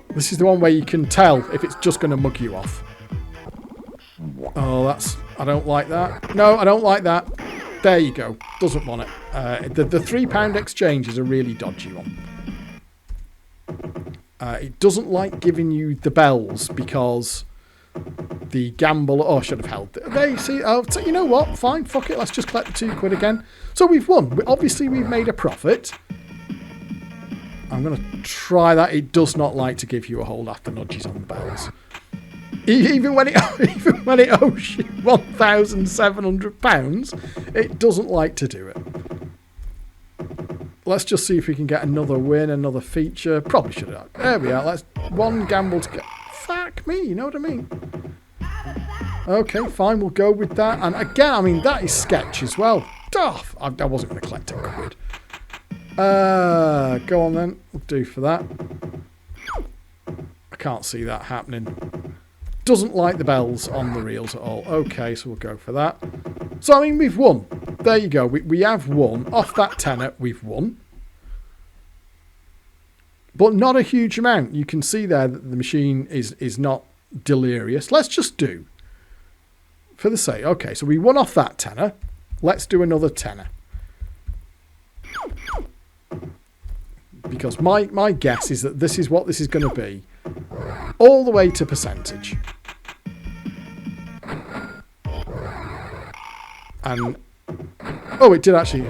This is the one where you can tell if it's just going to mug you off. Oh, I don't like that. No, I don't like that. There you go. Doesn't want it. The £3 exchange is a really dodgy one. It doesn't like giving you the bells because the gamble. Oh, I should have held it. There you see. Oh, so you know what? Fine. Fuck it. Let's just collect the £2 again. So we've won. Obviously, we've made a profit. I'm going to try that. It does not like to give you a hold after nudges on the bells. Even when it owes you £1,700, it doesn't like to do it. Let's just see if we can get another win, another feature. Probably should have. There we are. Let's one gamble to get. Fuck me, you know what I mean? Okay, fine. We'll go with that. And again, I mean, that is sketch as well. Duff. I wasn't going to collect £1. Go on then. We'll do for that. I can't see that happening. Doesn't like the bells on the reels at all. Okay, so we'll go for that. So, I mean, we've won. There you go. We have won. Off that tenner, we've won. But not a huge amount. You can see there that the machine is not delirious. Let's just do, for the sake. Okay, so we won off that tenner. Let's do another tenner. Because my guess is that this is what this is going to be. All the way to percentage. And oh, it did actually.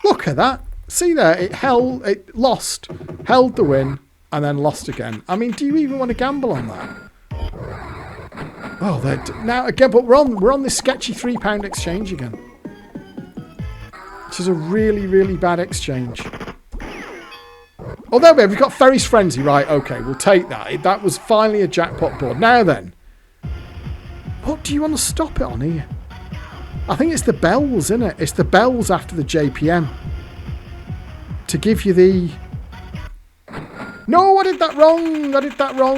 Look at that. See there, it lost, held the win, and then lost again. I mean, do you even want to gamble on that? Oh, now again, but we're on this sketchy £3 exchange again. Which is a really bad exchange. Oh, there we go. We've got Ferris Frenzy. Right, okay, we'll take that. That was finally a jackpot board. Now then. What do you want to stop it on here? I think it's the bells, isn't it? It's the bells after the JPM. To give you the... No, I did that wrong.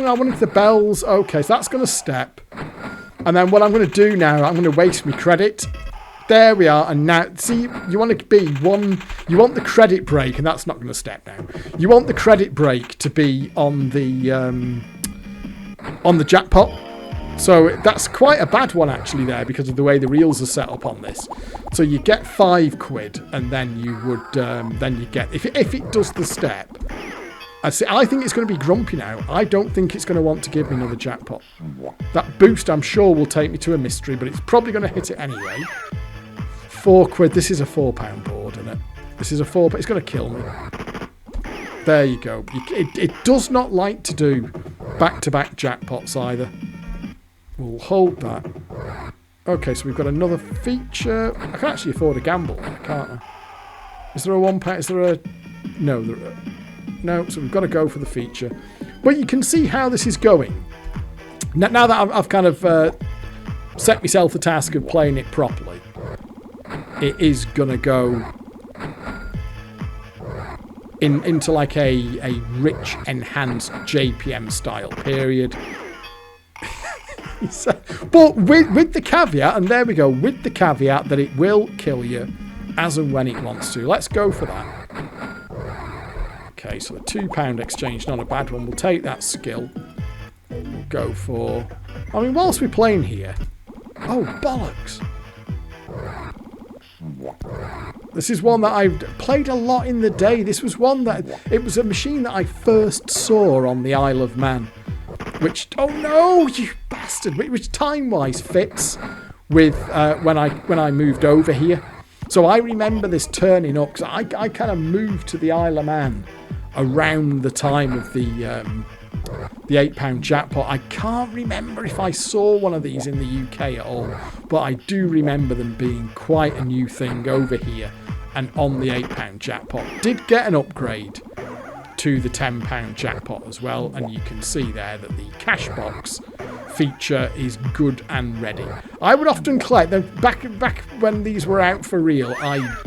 I wanted the bells. Okay, so that's going to step. And then what I'm going to do now, I'm going to waste my credit. There we are. And now, see, you want to be one... You want the credit break, and that's not going to step now. You want the credit break to be on the jackpot. So that's quite a bad one actually there because of the way the reels are set up on this. So you get £5 and then you would then you get if it does the step. I think it's going to be grumpy now. I don't think it's going to want to give me another jackpot. That boost I'm sure will take me to a mystery, but it's probably going to hit it anyway. £4. This is a £4 board, isn't it? This is a £4. It's going to kill me. There you go. It does not like to do back-to-back jackpots either. We'll hold that. Okay, so we've got another feature. I can actually afford a gamble, can't I? Is there a £1? Is there a... No, no, so we've got to go for the feature. But you can see how this is going. Now that I've kind of set myself the task of playing it properly, it is going to go into like a rich, enhanced JPM style period. But with the caveat, and there we go, with the caveat that it will kill you as and when it wants to. Let's go for that. Okay, so the £2 exchange, not a bad one. We'll take that skill. We'll go for... I mean, whilst we're playing here... Oh, bollocks. This is one that I've played a lot in the day. This was one that... It was a machine that I first saw on the Isle of Man. Which... Oh, no, you bastard. Which time-wise fits with when I moved over here. So I remember this turning up, because I kind of moved to the Isle of Man around the time of the £8 jackpot. I can't remember if I saw one of these in the UK at all, but I do remember them being quite a new thing over here and on the £8 jackpot. Did get an upgrade to the £10 jackpot as well, and you can see there that the cash box feature is good and ready. I would often collect them back when these were out for real. I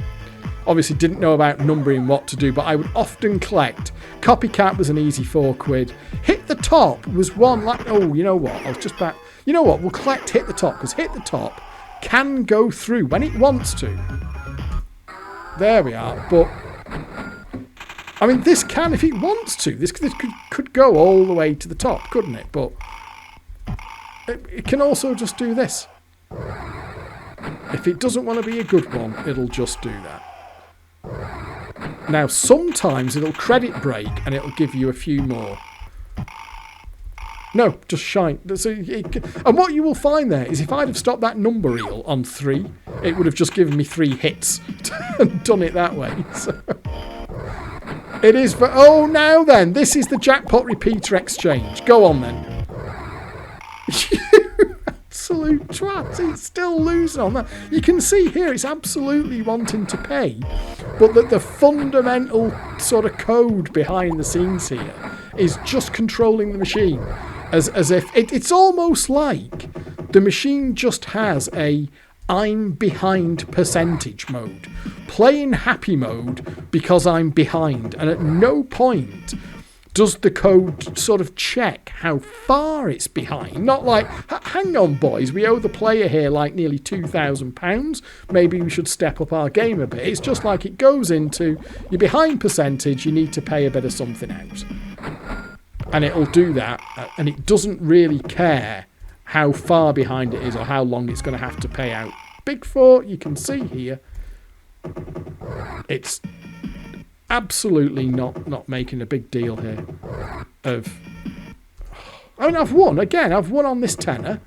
obviously didn't know about numbering what to do, but I would often collect. Copycat was an easy £4. Hit the top was one like, oh, you know what? I was just back. You know what? We'll collect Hit the Top, because Hit the Top can go through when it wants to. There we are. But I mean, this can, if it wants to, this could go all the way to the top, couldn't it? But it can also just do this. If it doesn't want to be a good one, it'll just do that. Now, sometimes it'll credit break and it'll give you a few more. No, just shine. And what you will find there is if I'd have stopped that number reel on 3, it would have just given me 3 hits and done it that way. So it is for... Oh, now then, this is the jackpot repeater exchange. Go on then. Absolute twat. It's still losing on that. You can see here it's absolutely wanting to pay, but that the fundamental sort of code behind the scenes here is just controlling the machine as if it's almost like the machine just has a I'm behind percentage mode, playing happy mode because I'm behind, and at no point does the code sort of check how far it's behind. Not like, hang on boys, we owe the player here like nearly £2,000. Maybe we should step up our game a bit. It's just like it goes into, you're behind percentage, you need to pay a bit of something out. And it'll do that, and it doesn't really care how far behind it is or how long it's going to have to pay out. Big 4, you can see here, it's absolutely not making a big deal here of... I mean, I've won on this tenner.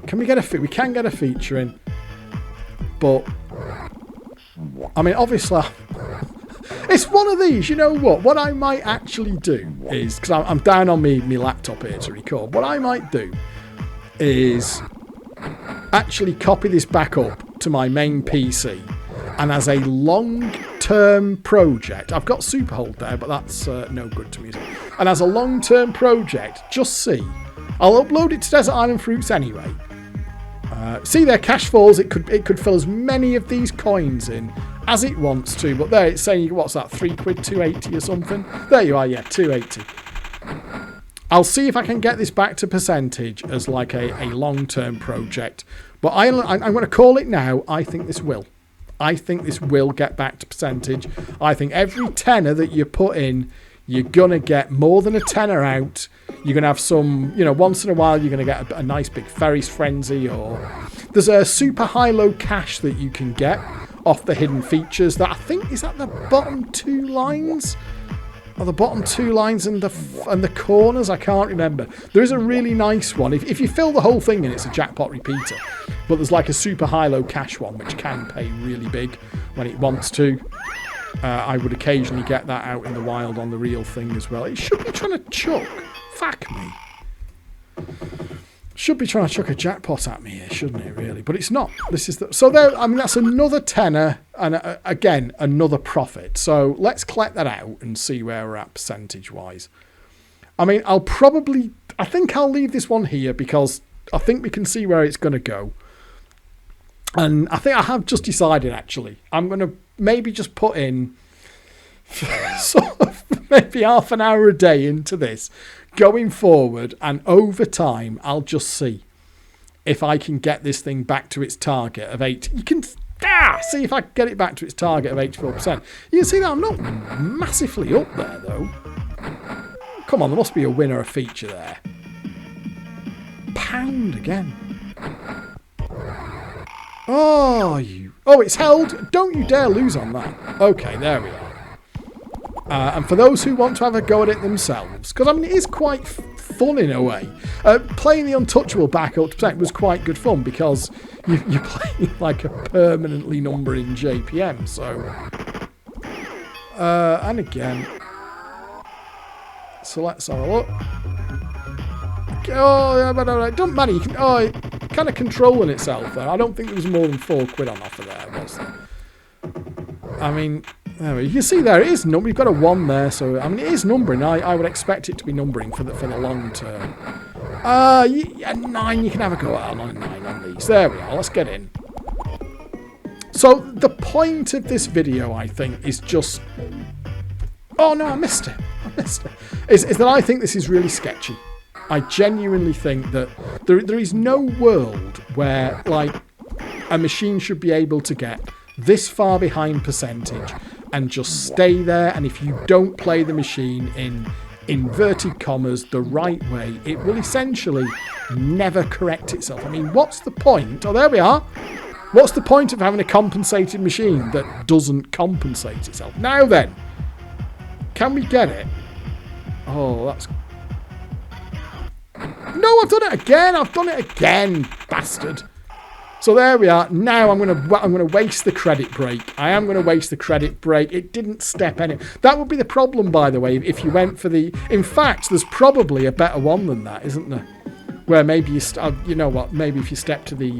Can we get a... We can get a feature in, but I mean, obviously it's one of these. You know what I might actually do is, because I'm down on me laptop here to record, what I might do is actually copy this back up to my main PC, and as a long-term project, I've got Superhold there, but that's no good to me. And as a long-term project, just see, I'll upload it to Desert Island Fruits anyway. See their cash falls. It could fill as many of these coins in as it wants to, but there it's saying, what's that, £3, 280 or something? There you are, yeah, 280. I'll see if I can get this back to percentage as like a long-term project. But I'm going to call it now. I think this will. I think this will get back to percentage. I think every tenner that you put in, you're going to get more than a tenner out. You're going to have some, you know, once in a while you're going to get a nice big Ferris Frenzy, or there's a super high-low cash that you can get off the hidden features that I think is at the bottom 2 lines. Or the bottom 2 lines and the corners, I can't remember. There is a really nice one. If you fill the whole thing in, it's a jackpot repeater. But there's like a super high-low cash one, which can pay really big when it wants to. I would occasionally get that out in the wild on the real thing as well. It should be trying to chuck. Fuck me. Should be trying to chuck a jackpot at me here, shouldn't it, really? But it's not. This is so there. I mean, that's another tenner, and again, another profit. So let's collect that out and see where we're at percentage-wise. I mean, I think I'll leave this one here because I think we can see where it's going to go. And I think I have just decided, actually. I'm going to maybe just put in sort of maybe half an hour a day into this going forward, and over time I'll just see if I can get this thing back to its target of 8. You can see if I can get it back to its target of 84%. You can see that I'm not massively up there though. Come on, there must be a winner, a feature there. Pound again. Oh, it's held. Don't you dare lose on that. Okay, there we are. And for those who want to have a go at it themselves, because I mean it is quite fun in a way. Playing the Untouchable back up to percent was quite good fun because you're playing like a permanently numbering JPM. So, and again, so let's have a look. Oh, but it doesn't matter. You can, it kind of controlling itself there. I don't think there was more than £4 on offer there, was there? I mean, there you can see there it is numbering. We've got a 1 there, so I mean it is numbering. I would expect it to be numbering for the long term. Yeah, 9. You can have a go at 9 on these. There we are. Let's get in. So the point of this video, I think, is just. Oh no, I missed it. Is that I think this is really sketchy. I genuinely think that there is no world where like a machine should be able to get this far behind percentage and just stay there, and if you don't play the machine in inverted commas the right way, it will essentially never correct itself. I mean, what's the point? Oh, there we are. What's the point of having a compensated machine that doesn't compensate itself? Now then, can we get it? Oh, that's... No, I've done it again, bastard. So there we are. Now I'm going to waste the credit break. I am going to waste the credit break. It didn't step any. That would be the problem, by the way, if you went for the... In fact, there's probably a better one than that, isn't there? Where maybe you know what? Maybe if you step to the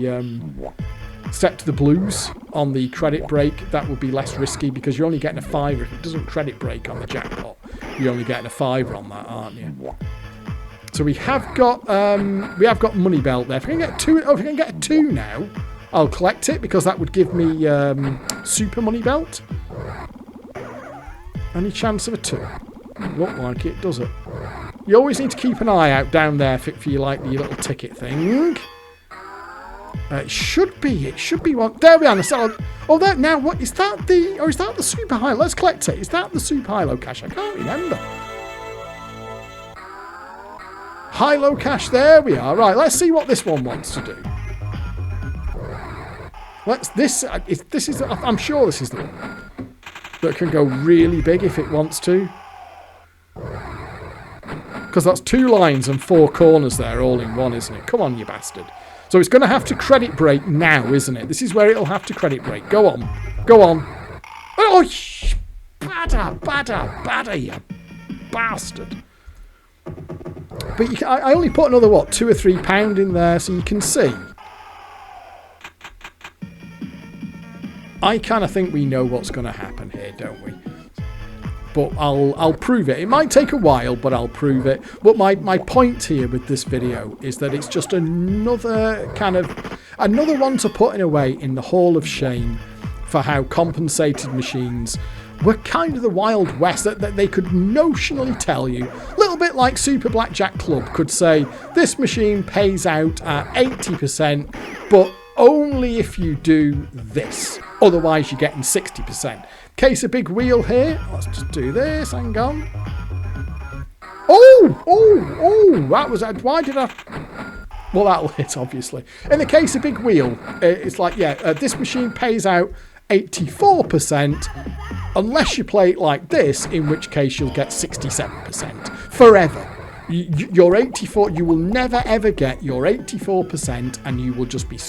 blues on the credit break, that would be less risky because you're only getting a £5. If it doesn't credit break on the jackpot, you're only getting a £5 on that, aren't you? So we have got money belt there. If we can get 2, if we can get a 2 now, I'll collect it because that would give me super money belt. Any chance of a 2? Look like it, does it? You always need to keep an eye out down there for your like your little ticket thing. It should be one. There we are. Oh, that now. What is that? Or is that the super high? Let's collect it. Is that the super high-low cash? I can't remember. High-low cash, there we are. Right, let's see what this one wants to do. I'm sure this is the one that can go really big if it wants to. Because that's 2 lines and 4 corners there all in one, isn't it? Come on, you bastard. So it's going to have to credit break now, isn't it? This is where it'll have to credit break. Go on. Oh, badder, you bastard. But I only put another, what, £2 or £3 in there, so you can see. I kind of think we know what's going to happen here, don't we? But I'll prove it. It might take a while, but I'll prove it. But my point here with this video is that it's just another one to put in a way in the Hall of Shame for how compensated machines were kind of the Wild West, that they could notionally tell you, a little bit like Super Blackjack Club could say, this machine pays out at 80%, but only if you do this. Otherwise, you're getting 60%. Case a big wheel here. Let's just do this. Hang on. That was... Why did I... Well, that'll hit, obviously. In the case of Big Wheel, it's like, this machine pays out 84% unless you play it like this, in which case you'll get 67% forever. Your 84, you will never ever get your 84%, and you will just be...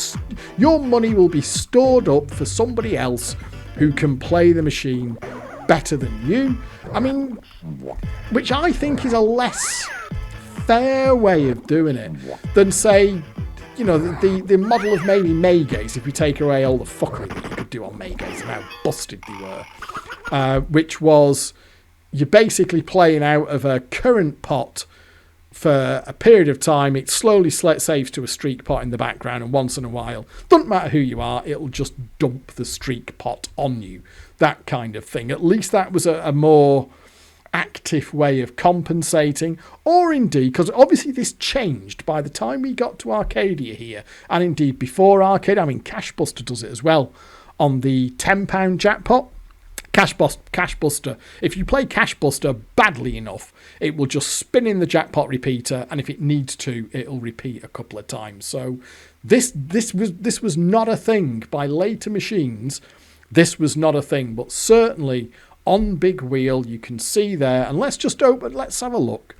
Your money will be stored up for somebody else who can play the machine better than you. I mean, which I think is a less fair way of doing it than, say, you know, the model of maybe Maygays, if you take away all the fuckery that you could do on Maygays and how busted they were, which was you're basically playing out of a current pot for a period of time. It slowly saves to a streak pot in the background, and once in a while, doesn't matter who you are, it'll just dump the streak pot on you. That kind of thing. At least that was a more active way of compensating, or indeed, because obviously this changed by the time we got to Arcadia here, and indeed before Arcadia. I mean, Cashbuster does it as well on the £10 jackpot. Cashbuster, if you play Cashbuster badly enough, it will just spin in the jackpot repeater, and if it needs to, it'll repeat a couple of times. So this was not a thing by later machines. This was not a thing, but certainly on Big Wheel, you can see there, and let's have a look.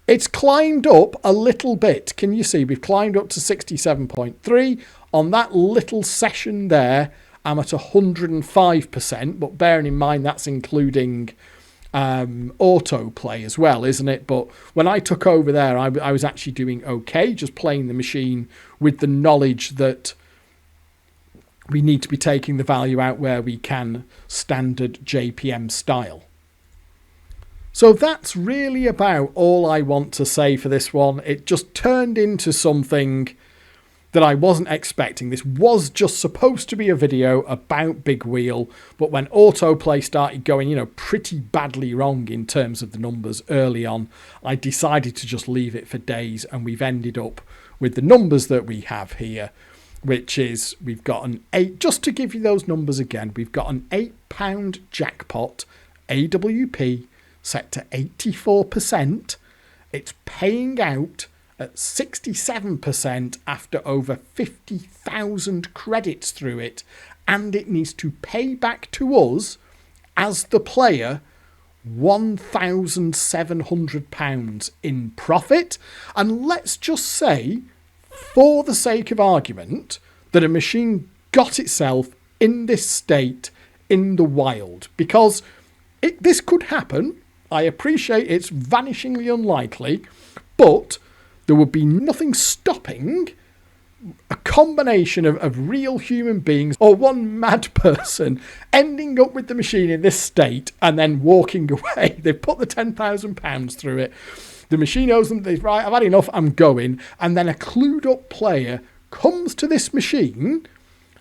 It's climbed up a little bit. Can you see? We've climbed up to 67.3. On that little session there, I'm at 105%, but bearing in mind that's including autoplay as well, isn't it? But when I took over there, I was actually doing okay, just playing the machine with the knowledge that we need to be taking the value out where we can, standard JPM style. So that's really about all I want to say for this one. It just turned into something that I wasn't expecting. This was just supposed to be a video about Big Wheel, but when autoplay started going, you know, pretty badly wrong in terms of the numbers early on, I decided to just leave it for days, and we've ended up with the numbers that we have here, which is, we've got an 8, just to give you those numbers again, we've got an £8 jackpot, AWP, set to 84%. It's paying out at 67% after over 50,000 credits through it, and it needs to pay back to us as the player £1,700 in profit. And let's just say, for the sake of argument, that a machine got itself in this state in the wild, because this could happen. I appreciate it's vanishingly unlikely, but there would be nothing stopping a combination of real human beings or one mad person ending up with the machine in this state and then walking away. They've put the £10,000 through it. The machine owes them, right, I've had enough, I'm going. And then a clued up player comes to this machine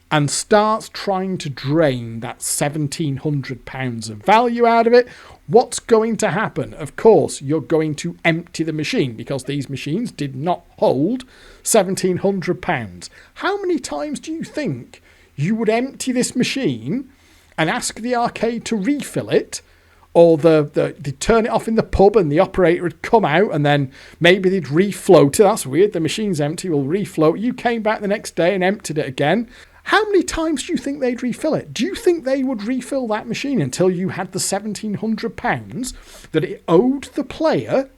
and starts trying to drain that £1,700 of value out of it. What's going to happen? Of course, you're going to empty the machine, because these machines did not hold £1,700. How many times do you think you would empty this machine and ask the arcade to refill it? Or they'd turn it off in the pub and the operator would come out, and then maybe they'd refloat it. That's weird. The machine's empty. We'll refloat. You came back the next day and emptied it again. How many times do you think they'd refill it? Do you think they would refill that machine until you had the £1,700 that it owed the player?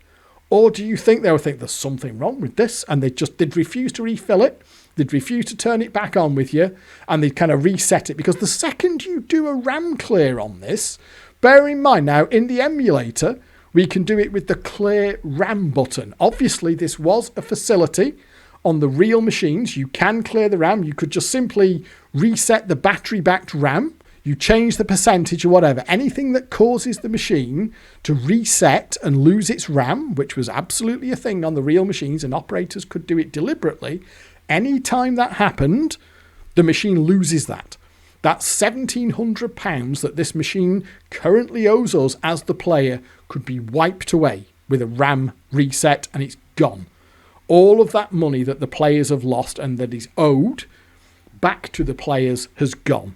Or do you think they would think there's something wrong with this, and they'd refuse to refill it? They'd refuse to turn it back on with you, and they'd kind of reset it? Because the second you do a RAM clear on this, bear in mind now, in the emulator, we can do it with the clear RAM button. Obviously, this was a facility. On the real machines, you can clear the RAM. You could just simply reset the battery-backed RAM. You change the percentage or whatever. Anything that causes the machine to reset and lose its RAM, which was absolutely a thing on the real machines, and operators could do it deliberately. Any time that happened, the machine loses that. That £1,700 that this machine currently owes us as the player could be wiped away with a RAM reset, and it's gone. All of that money that the players have lost and that is owed back to the players has gone.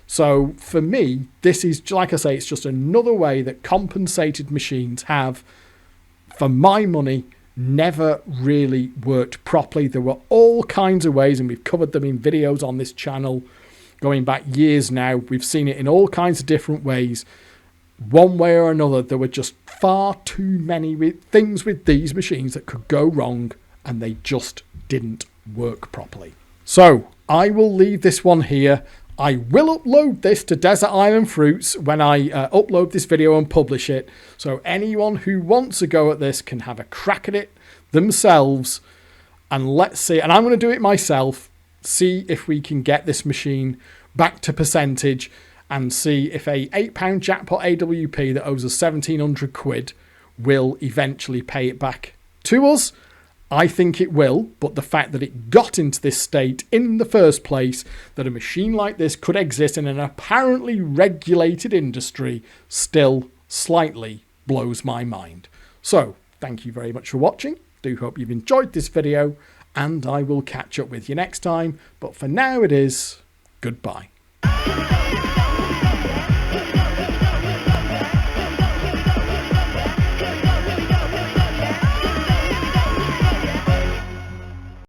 So for me, this is, like I say, it's just another way that compensated machines have for my money, never really worked properly. There were all kinds of ways, and we've covered them in videos on this channel going back years now. We've seen it in all kinds of different ways. One way or another, there were just far too many things with these machines that could go wrong, and they just didn't work properly. So I will leave this one here. I will upload this to Desert Island Fruits when I upload this video and publish it. So anyone who wants to go at this can have a crack at it themselves. And let's see. And I'm going to do it myself. See if we can get this machine back to percentage. And see if a £8 jackpot AWP that owes us 1,700 quid will eventually pay it back to us. I think it will, but the fact that it got into this state in the first place, that a machine like this could exist in an apparently regulated industry, still slightly blows my mind. So, thank you very much for watching. Do hope you've enjoyed this video, and I will catch up with you next time. But for now it is goodbye.